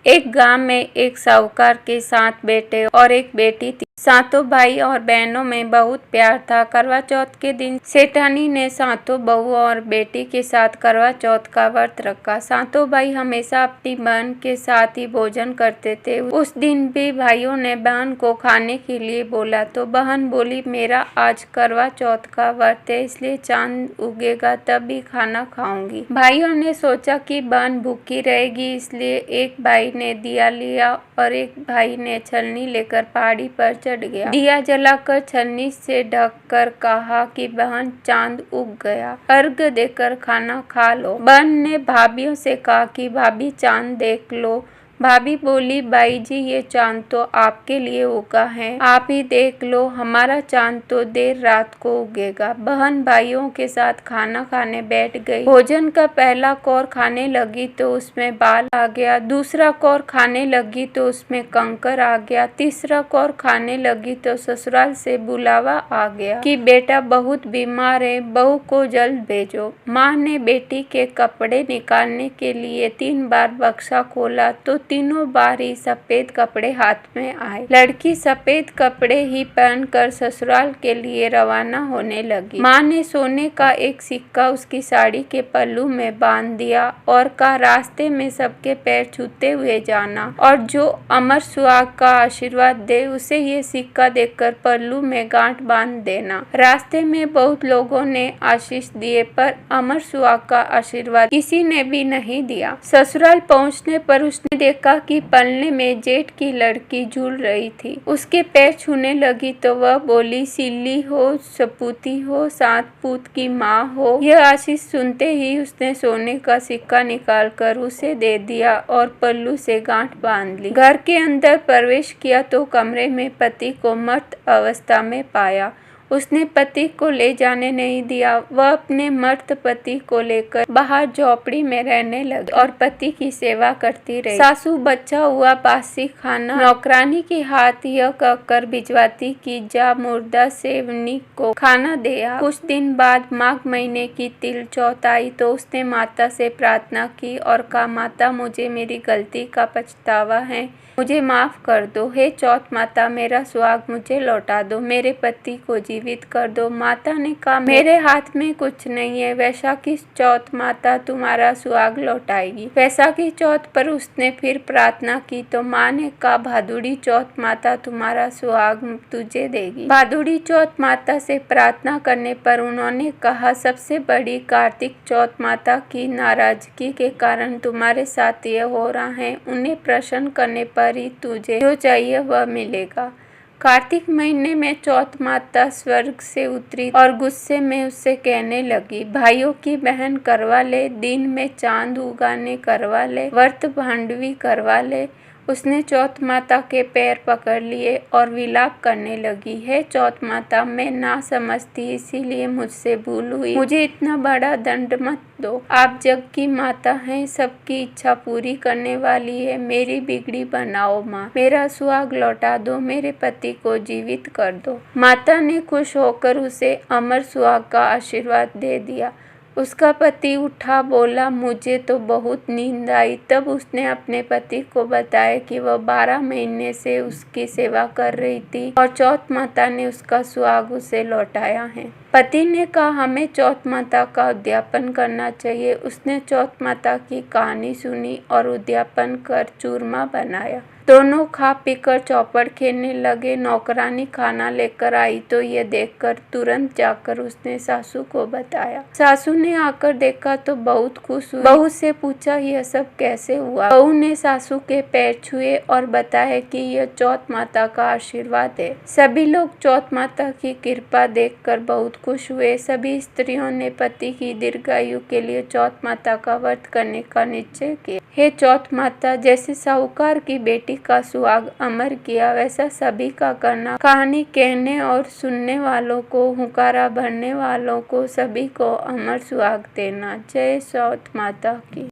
एक गांव में एक साहूकार के 7 बेटे और एक बेटी थी। सातों भाई और बहनों में बहुत प्यार था। करवा चौथ के दिन सेठानी ने सातों बहू और बेटी के साथ करवा चौथ का व्रत रखा। सातों भाई हमेशा अपनी बहन के साथ ही भोजन करते थे। उस दिन भी भाइयों ने बहन को खाने के लिए बोला तो बहन बोली, मेरा आज करवा चौथ का व्रत है, इसलिए चांद उगेगा तभी खाना खाऊंगी। भाइयों ने सोचा कि बहन भूखी रहेगी, इसलिए एक भाई ने दिया लिया और एक भाई ने छलनी लेकर पहाड़ी पर चढ़ गया। दिया जलाकर छलनी से ढककर कहा कि बहन चांद उग गया, अर्घ देकर खाना खा लो। बहन ने भाभीियों से कहा कि भाभी चांद देख लो। भाभी बोली, भाई जी ये चांद तो आपके लिए उगा है, आप ही देख लो, हमारा चांद तो देर रात को उगेगा। बहन भाइयों के साथ खाना खाने बैठ गई। भोजन का पहला कौर खाने लगी तो उसमें बाल आ गया, दूसरा कौर खाने लगी तो उसमें कंकर आ गया, तीसरा कौर खाने लगी तो ससुराल से बुलावा आ गया कि बेटा बहुत बीमार है, बहू को जल्द भेजो। माँ ने बेटी के कपड़े निकालने के लिए 3 बार बक्सा खोला तो तीनों बार ही सफेद कपड़े हाथ में आए। लड़की सफेद कपड़े ही पहनकर ससुराल के लिए रवाना होने लगी। माँ ने सोने का एक सिक्का उसकी साड़ी के पल्लू में बांध दिया और कहा, रास्ते में सबके पैर छूते हुए जाना और जो अमर सुहाग का आशीर्वाद दे उसे ये सिक्का देकर पल्लू में गांठ बांध देना। रास्ते में बहुत लोगों ने आशीष दिए पर अमर सुहाग का आशीर्वाद किसी ने भी नहीं दिया। ससुराल पहुँचने पर उसने देखा कि पलने में जेठ की लड़की झूल रही थी। उसके पैर छूने लगी तो वह बोली, सिल्ली हो, सपूती हो, 7 पूत की माँ हो। यह आशीष सुनते ही उसने सोने का सिक्का निकालकर उसे दे दिया और पल्लू से गांठ बांध ली। घर के अंदर प्रवेश किया तो कमरे में पति को मर्त अवस्था में पाया। उसने पति को ले जाने नहीं दिया। वह अपने मर्त पति को लेकर बाहर झोपड़ी में रहने लगी और पति की सेवा करती रही। सासू बच्चा हुआ बासी खाना नौकरानी के हाथ यह कहकर भिजवाती कि जा मुर्दा सेवनी को खाना दे आ। कुछ दिन बाद माघ महीने की तिल चौथ आई तो उसने माता से प्रार्थना की और कहा, माता मुझे मेरी गलती का पछतावा है, मुझे माफ कर दो। हे चौथ माता, मेरा सुहाग मुझे लौटा दो, मेरे पति को जीवित कर दो। माता ने कहा, मेरे हाथ में कुछ नहीं है, वैशाखी चौथ माता तुम्हारा सुहाग लौटाएगी। वैशाखी चौथ पर उसने फिर प्रार्थना की तो माँ ने कहा, भादुड़ी चौथ माता तुम्हारा सुहाग तुझे देगी। भादुड़ी चौथ माता से प्रार्थना करने पर उन्होंने कहा, सबसे बड़ी कार्तिक चौथ माता की नाराजगी के कारण तुम्हारे साथ यह हो रहा है, उन्हें प्रसन्न करने पर ही तुझे जो चाहिए वह मिलेगा। कार्तिक महीने में चौथ माता स्वर्ग से उतरी और गुस्से में उससे कहने लगी, भाइयों की बहन करवा ले, दिन में चांद उगाने करवा ले, व्रत भांडवी करवा ले। उसने चौथ माता के पैर पकड़ लिए और विलाप करने लगी, है चौथ माता, मैं ना समझती इसीलिए मुझसे भूल हुई, मुझे इतना बड़ा दंड मत दो। आप जग की माता हैं, सबकी इच्छा पूरी करने वाली है, मेरी बिगड़ी बनाओ माँ, मेरा सुहाग लौटा दो, मेरे पति को जीवित कर दो। माता ने खुश होकर उसे अमर सुहाग का आशीर्वाद दे दिया। उसका पति उठा, बोला, मुझे तो बहुत नींद आई। तब उसने अपने पति को बताया कि वह 12 महीने से उसकी सेवा कर रही थी और चौथ माता ने उसका सुहाग उसे लौटाया है। पति ने कहा, हमें चौथ माता का उद्यापन करना चाहिए। उसने चौथ माता की कहानी सुनी और उद्यापन कर चूरमा बनाया। दोनों खा पीकर चौपड़ खेलने लगे। नौकरानी खाना लेकर आई तो ये देखकर तुरंत जाकर उसने सासू को बताया। सासू ने आकर देखा तो बहुत खुश हुई। बहू से पूछा, यह सब कैसे हुआ? बहू ने सासू के पैर छुए और बताया कि यह चौथ माता का आशीर्वाद है। सभी लोग चौथ माता की कृपा देखकर बहुत खुश हुए। सभी स्त्रियों ने पति की दीर्घायु के लिए चौथ माता का व्रत करने का निश्चय किया। हे चौथ माता, जैसे साहूकार की बेटी का सुहाग अमर किया वैसा सभी का करना। कहानी कहने और सुनने वालों को, हुंकारा भरने वालों को, सभी को अमर सुहाग देना। जय चौथ माता की।